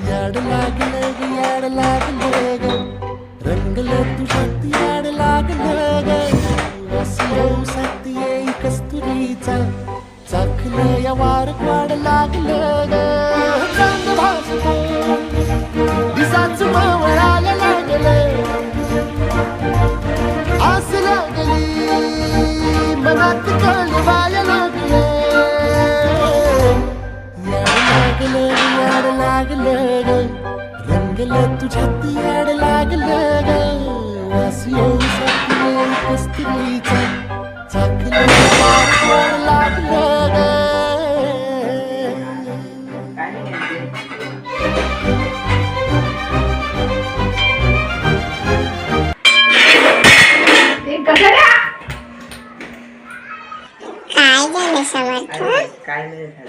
याड लागलं ग याड लागलं ग रंगलं तुझ्यात याड लागलं ग वासुदेवसात येई कस्तुरीचा चाखलं या वारक वाढ लागलं ग चांद भासतं दिसाच मावळायला लागलं आस लागली मनात कळवायला लागलं याड लागलं ग रंगलं तुझ्यात याड लागलं ग वासुदेवसात येई कस्तुरीचा चाखलं वाड लागलं ग काय झालं समर्थ? काय नाही झालं.